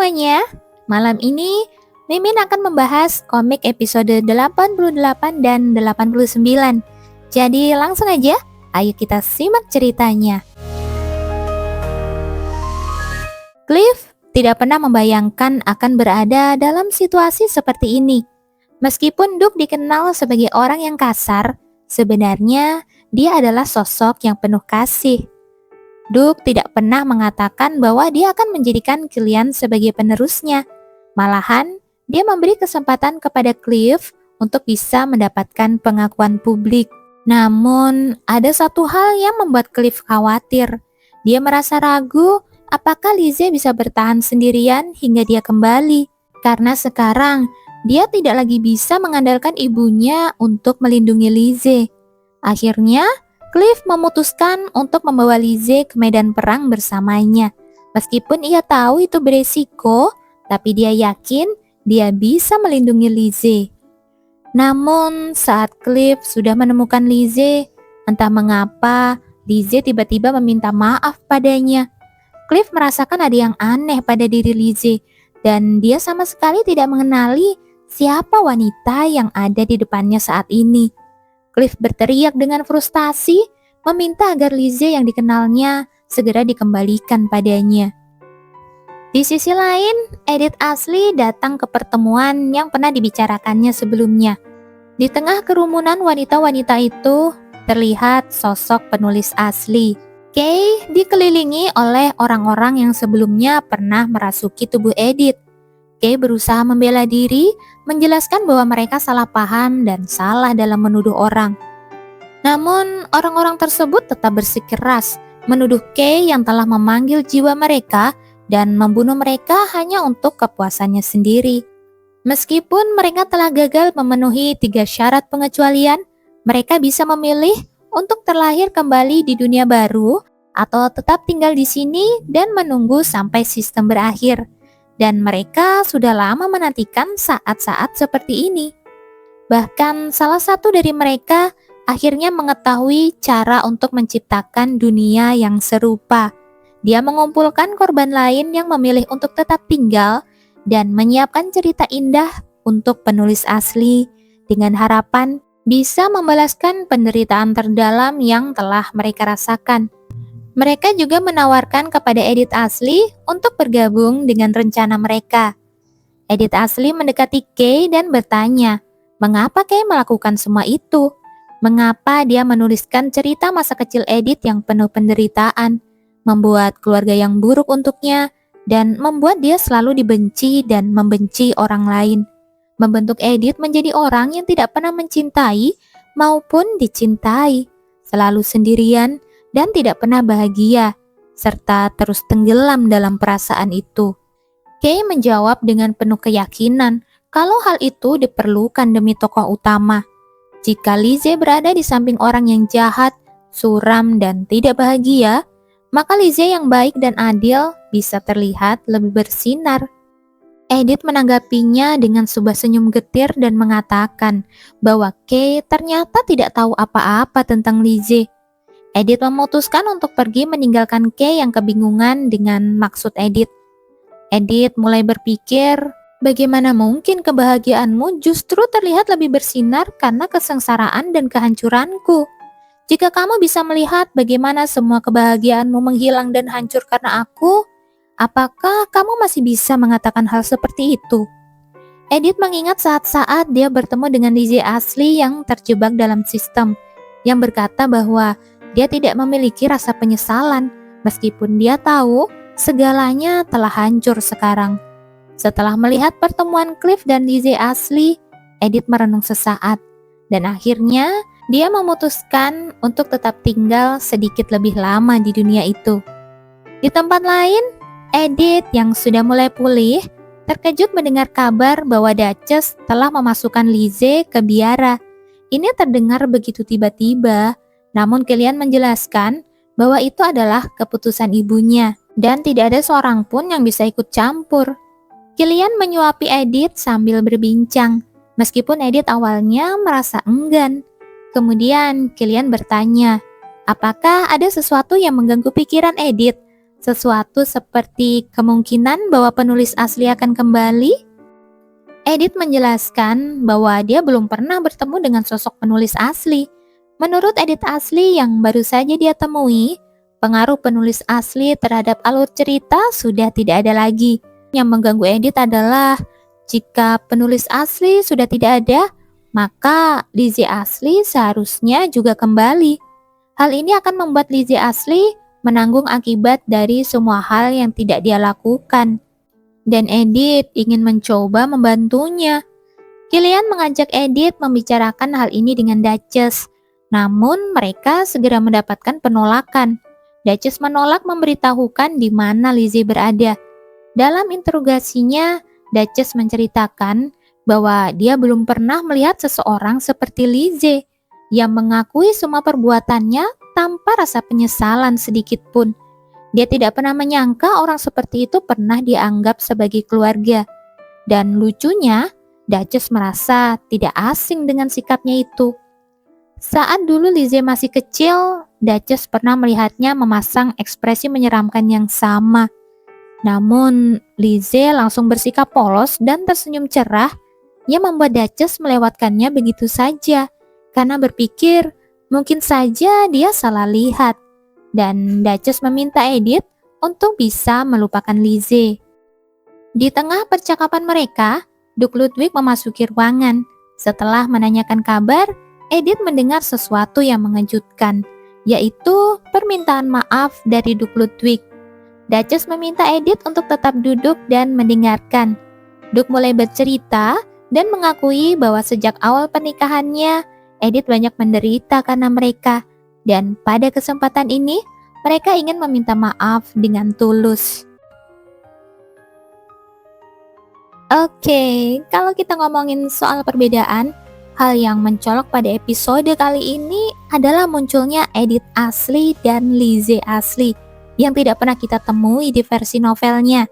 semuanya, malam ini Mimin akan membahas komik episode 88 dan 89. Jadi langsung aja, ayo kita simak ceritanya. Cliff tidak pernah membayangkan akan berada dalam situasi seperti ini. Meskipun Duke dikenal sebagai orang yang kasar, sebenarnya dia adalah sosok yang penuh kasih. Duke tidak pernah mengatakan bahwa dia akan menjadikan Killian sebagai penerusnya. Malahan, dia memberi kesempatan kepada Cliff untuk bisa mendapatkan pengakuan publik. Namun, ada satu hal yang membuat Cliff khawatir. Dia merasa ragu apakah Lizzie bisa bertahan sendirian hingga dia kembali. Karena sekarang, dia tidak lagi bisa mengandalkan ibunya untuk melindungi Lizzie. Akhirnya, Cliff memutuskan untuk membawa Lizzie ke medan perang bersamanya. Meskipun ia tahu itu beresiko, tapi dia yakin dia bisa melindungi Lizzie. Namun saat Cliff sudah menemukan Lizzie, entah mengapa Lizzie tiba-tiba meminta maaf padanya. Cliff merasakan ada yang aneh pada diri Lizzie, dan dia sama sekali tidak mengenali siapa wanita yang ada di depannya saat ini. Cliff berteriak dengan frustasi, meminta agar Lizzie yang dikenalnya segera dikembalikan padanya. Di sisi lain, Edith Ashley datang ke pertemuan yang pernah dibicarakannya sebelumnya. Di tengah kerumunan wanita-wanita itu, terlihat sosok penulis Ashley. Kay dikelilingi oleh orang-orang yang sebelumnya pernah merasuki tubuh Edith. Kay berusaha membela diri, menjelaskan bahwa mereka salah paham dan salah dalam menuduh orang. Namun, orang-orang tersebut tetap bersikeras, menuduh Kay yang telah memanggil jiwa mereka dan membunuh mereka hanya untuk kepuasannya sendiri. Meskipun mereka telah gagal memenuhi 3 syarat pengecualian, mereka bisa memilih untuk terlahir kembali di dunia baru atau tetap tinggal di sini dan menunggu sampai sistem berakhir. Dan mereka sudah lama menantikan saat-saat seperti ini. Bahkan salah satu dari mereka akhirnya mengetahui cara untuk menciptakan dunia yang serupa. Dia mengumpulkan korban lain yang memilih untuk tetap tinggal dan menyiapkan cerita indah untuk penulis Ashley dengan harapan bisa membalaskan penderitaan terdalam yang telah mereka rasakan. Mereka juga menawarkan kepada Edith Ashley untuk bergabung dengan rencana mereka. Edith Ashley mendekati Kay dan bertanya, mengapa Kay melakukan semua itu? Mengapa dia menuliskan cerita masa kecil Edith yang penuh penderitaan, membuat keluarga yang buruk untuknya, dan membuat dia selalu dibenci dan membenci orang lain. Membentuk Edith menjadi orang yang tidak pernah mencintai maupun dicintai, selalu sendirian, dan tidak pernah bahagia, serta terus tenggelam dalam perasaan itu. Kay menjawab dengan penuh keyakinan kalau hal itu diperlukan demi tokoh utama. Jika Lizzie berada di samping orang yang jahat, suram, dan tidak bahagia, maka Lizzie yang baik dan adil bisa terlihat lebih bersinar. Edith menanggapinya dengan sebuah senyum getir dan mengatakan bahwa Kay ternyata tidak tahu apa-apa tentang Lizzie. Edith memutuskan untuk pergi meninggalkan Kay yang kebingungan dengan maksud Edith. Edith mulai berpikir, bagaimana mungkin kebahagiaanmu justru terlihat lebih bersinar karena kesengsaraan dan kehancuranku? Jika kamu bisa melihat bagaimana semua kebahagiaanmu menghilang dan hancur karena aku, apakah kamu masih bisa mengatakan hal seperti itu? Edith mengingat saat-saat dia bertemu dengan Lizzie Ashley yang terjebak dalam sistem, yang berkata bahwa dia tidak memiliki rasa penyesalan, meskipun dia tahu segalanya telah hancur sekarang. Setelah melihat pertemuan Cliff dan Lizzie Ashley, Edith merenung sesaat, dan akhirnya dia memutuskan untuk tetap tinggal sedikit lebih lama di dunia itu. Di tempat lain, Edith yang sudah mulai pulih, terkejut mendengar kabar bahwa Duchess telah memasukkan Lizzie ke biara. Ini terdengar begitu tiba-tiba, namun Killian menjelaskan bahwa itu adalah keputusan ibunya dan tidak ada seorang pun yang bisa ikut campur. Killian menyuapi Edith sambil berbincang, meskipun Edith awalnya merasa enggan. Kemudian Killian bertanya, apakah ada sesuatu yang mengganggu pikiran Edith? Sesuatu seperti kemungkinan bahwa penulis asli akan kembali. Edith menjelaskan bahwa dia belum pernah bertemu dengan sosok penulis asli. Menurut Edith asli yang baru saja dia temui, pengaruh penulis asli terhadap alur cerita sudah tidak ada lagi. Yang mengganggu Edith adalah jika penulis asli sudah tidak ada, maka Lizzie asli seharusnya juga kembali. Hal ini akan membuat Lizzie asli menanggung akibat dari semua hal yang tidak dia lakukan. Dan Edith ingin mencoba membantunya. Killian mengajak Edith membicarakan hal ini dengan Duchess. Namun mereka segera mendapatkan penolakan. Duchess menolak memberitahukan di mana Lizzie berada. Dalam interogasinya, Duchess menceritakan bahwa dia belum pernah melihat seseorang seperti Lizzie yang mengakui semua perbuatannya tanpa rasa penyesalan sedikit pun. Dia tidak pernah menyangka orang seperti itu pernah dianggap sebagai keluarga. Dan lucunya, Duchess merasa tidak asing dengan sikapnya itu. Saat dulu Lizzie masih kecil, Duchess pernah melihatnya memasang ekspresi menyeramkan yang sama. Namun, Lizzie langsung bersikap polos dan tersenyum cerah yang membuat Duchess melewatkannya begitu saja karena berpikir mungkin saja dia salah lihat. Dan Duchess meminta Edith untuk bisa melupakan Lizzie. Di tengah percakapan mereka, Duke Ludwig memasuki ruangan. Setelah menanyakan kabar, Edith mendengar sesuatu yang mengejutkan, yaitu permintaan maaf dari Duke Ludwig. Duchess meminta Edith untuk tetap duduk dan mendengarkan. Duke mulai bercerita dan mengakui bahwa sejak awal pernikahannya, Edith banyak menderita karena mereka. Dan pada kesempatan ini, mereka ingin meminta maaf dengan tulus. Oke, kalau kita ngomongin soal perbedaan, hal yang mencolok pada episode kali ini adalah munculnya Edith asli dan Lizzie asli yang tidak pernah kita temui di versi novelnya.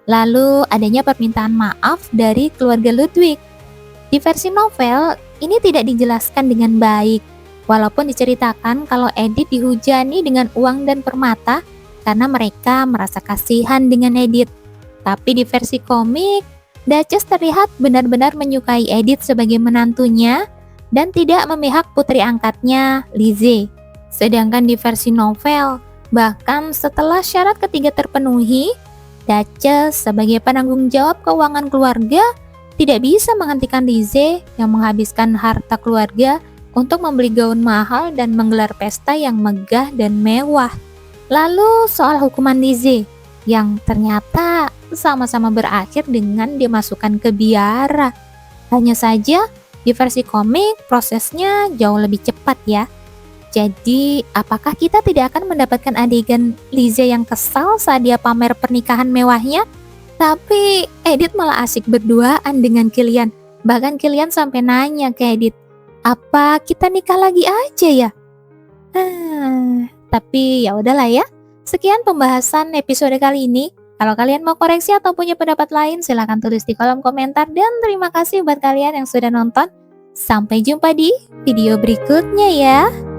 Lalu adanya permintaan maaf dari keluarga Ludwig. Di versi novel, ini tidak dijelaskan dengan baik. Walaupun diceritakan kalau Edith dihujani dengan uang dan permata karena mereka merasa kasihan dengan Edith. Tapi di versi komik, Duchess terlihat benar-benar menyukai Edith sebagai menantunya dan tidak memihak putri angkatnya, Lizzie. Sedangkan di versi novel, bahkan setelah syarat ketiga terpenuhi, Duchess sebagai penanggung jawab keuangan keluarga tidak bisa menghentikan Lizzie yang menghabiskan harta keluarga untuk membeli gaun mahal dan menggelar pesta yang megah dan mewah. Lalu soal hukuman Lizzie yang ternyata sama-sama berakhir dengan dimasukkan ke biara. Hanya saja di versi komik prosesnya jauh lebih cepat ya. Jadi apakah kita tidak akan mendapatkan adegan Lizzie yang kesal saat dia pamer pernikahan mewahnya? Tapi Edith malah asik berduaan dengan Killian. Bahkan Killian sampai nanya ke Edith, apa kita nikah lagi aja ya? Tapi ya udahlah ya. Sekian pembahasan episode kali ini. Kalau kalian mau koreksi atau punya pendapat lain, silahkan tulis di kolom komentar. Dan terima kasih buat kalian yang sudah nonton. Sampai jumpa di video berikutnya ya.